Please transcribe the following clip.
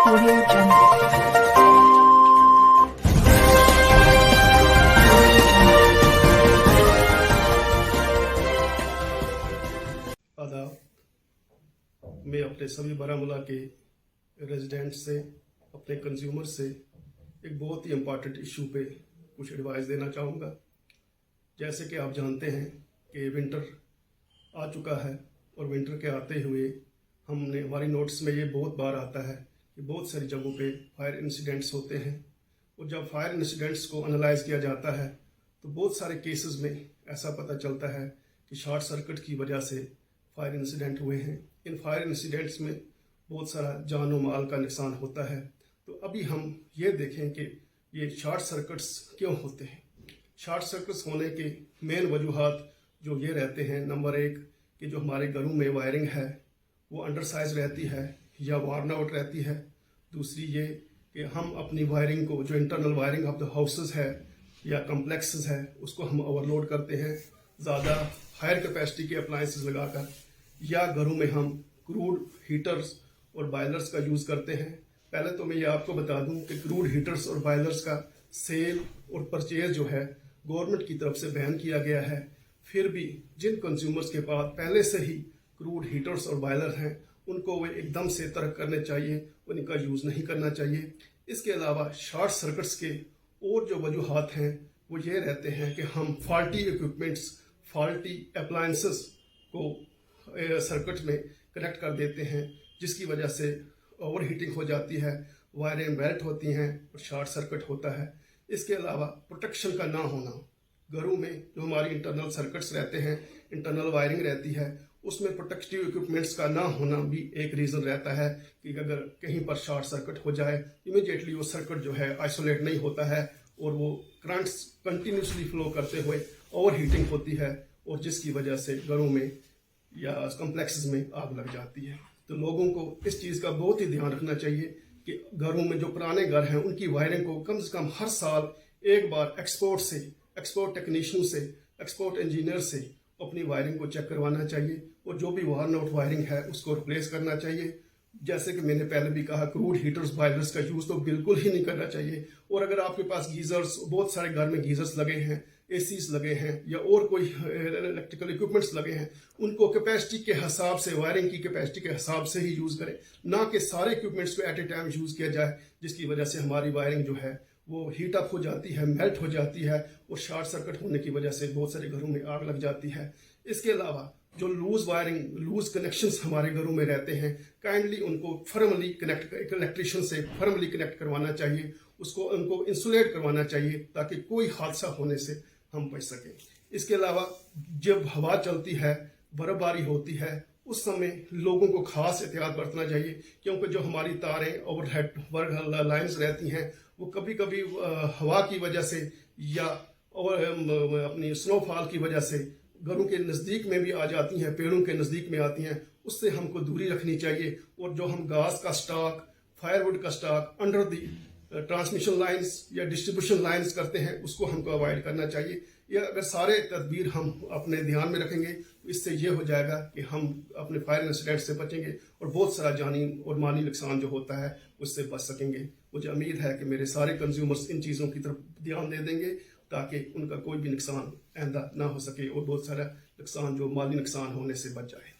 Audio Jungle. आदाब। मैं अपने सभी बारामूला के रेजिडेंट से, अपने कंज्यूमर से एक बहुत ही इम्पॉर्टेंट इशू पे कुछ एडवाइस देना चाहूँगा। जैसे कि आप जानते हैं कि विंटर आ चुका है और विंटर के आते हुए हमारी नोट्स में ये बहुत बार आता है कि बहुत सारी जगहों पे फायर इंसिडेंट्स होते हैं, और जब फायर इंसिडेंट्स को एनालाइज किया जाता है तो बहुत सारे केसेस में ऐसा पता चलता है कि शॉर्ट सर्किट की वजह से फायर इंसिडेंट हुए हैं। इन फायर इंसिडेंट्स में बहुत सारा जान और माल का नुकसान होता है। तो अभी हम ये देखें कि ये शॉर्ट सर्किट्स क्यों होते हैं। शॉर्ट सर्किट्स होने के मेन वजूहात जो ये रहते हैं, नंबर एक कि जो हमारे घरों में वायरिंग है वो अंडर साइज रहती है या वार्न आउट रहती है। दूसरी ये कि हम अपनी वायरिंग को, जो internal wiring of the houses है या कम्प्लेक्सेस है, उसको हम ओवरलोड करते हैं ज़्यादा हायर कैपेसिटी के अप्लायंसेस लगाकर, या घरों में हम क्रूड हीटर्स और बॉयलर्स का यूज़ करते हैं। पहले तो मैं ये आपको बता दूं कि क्रूड हीटर्स और बॉयलर्स का सेल और परचेज जो है गवर्नमेंट की तरफ से बैन किया गया है। फिर भी जिन कंज्यूमर्स के पास पहले से ही क्रूड हीटर्स और बॉयलर हैं, उनको वे एकदम से तर्क करने चाहिए, उनका यूज़ नहीं करना चाहिए। इसके अलावा शॉर्ट सर्किट्स के और जो वजूहात हैं वो ये रहते हैं कि हम फॉल्टी इक्विपमेंट्स, फॉल्टी अप्लायंसेस को सर्किट में कनेक्ट कर देते हैं, जिसकी वजह से ओवर हीटिंग हो जाती है, वायरें मेल्ट होती हैं और शॉर्ट सर्किट होता है। इसके अलावा प्रोटेक्शन का ना होना, घरों में जो हमारी इंटरनल सर्किट्स रहते हैं, इंटरनल वायरिंग रहती है, उसमें प्रोटेक्टिव इक्विपमेंट्स का ना होना भी एक रीज़न रहता है कि अगर कहीं पर शॉर्ट सर्किट हो जाए, इमीडिएटली वो सर्किट जो है आइसोलेट नहीं होता है और वो करंट्स कंटिन्यूसली फ्लो करते हुए ओवर हीटिंग होती है, और जिसकी वजह से घरों में या कम्प्लेक्सेस में आग लग जाती है। तो लोगों को इस चीज़ का बहुत ही ध्यान रखना चाहिए कि घरों में जो पुराने घर हैं उनकी वायरिंग को कम से कम हर साल एक बार एक्सपोर्ट टेक्नीशियन से, एक्सपोर्ट इंजीनियर से अपनी वायरिंग को चेक करवाना चाहिए, और जो भी वार्न आउट वायरिंग है उसको रिप्लेस करना चाहिए। जैसे कि मैंने पहले भी कहा, क्रूड हीटर्स बॉयलर्स का यूज़ तो बिल्कुल ही नहीं करना चाहिए। और अगर आपके पास गीजर्स, बहुत सारे घर में गीजर्स लगे हैं, एसीज लगे हैं या और कोई इलेक्ट्रिकल इक्विपमेंट्स लगे हैं, उनको कैपेसिटी के हिसाब से, वायरिंग की कैपेसिटी के हिसाब से ही यूज़ करें, ना कि सारे इक्विपमेंट्स को एट ए टाइम यूज़ किया जाए, जिसकी वजह से हमारी वायरिंग जो है वो हीट अप हो जाती है, मेल्ट हो जाती है, और शॉर्ट सर्किट होने की वजह से बहुत सारे घरों में आग लग जाती है। इसके अलावा जो लूज वायरिंग, लूज कनेक्शंस हमारे घरों में रहते हैं, काइंडली उनको फर्मली कनेक्ट, इलेक्ट्रिशियन से फर्मली कनेक्ट करवाना चाहिए, उनको इंसुलेट करवाना चाहिए, ताकि कोई हादसा होने से हम बच सकें। इसके अलावा जब हवा चलती है, बर्फबारी होती है, उस समय लोगों को खास एहतियात बरतना चाहिए, क्योंकि जो हमारी तारें ओवरहेड लाइंस रहती हैं वो कभी कभी हवा की वजह से या अपनी स्नोफॉल की वजह से घरों के नज़दीक में भी आ जाती हैं, पेड़ों के नज़दीक में आती हैं। उससे हमको दूरी रखनी चाहिए, और जो हम गैस का स्टॉक, फायरवुड का stock under the transmission lines या डिस्ट्रीब्यूशन लाइंस करते हैं, उसको हमको अवॉइड करना चाहिए। या अगर सारे तदबीर हम अपने ध्यान में रखेंगे तो इससे ये हो जाएगा कि हम अपने फायर इंसिडेंट से बचेंगे और बहुत सारा जानी और माली नुकसान जो होता है उससे बच सकेंगे। मुझे उम्मीद है कि मेरे सारे कंज्यूमर्स इन चीज़ों की तरफ ध्यान दे देंगे, ताकि उनका कोई भी नुकसान आइंदा ना हो सके और बहुत सारा नुकसान जो माली नुकसान होने से बच जाए।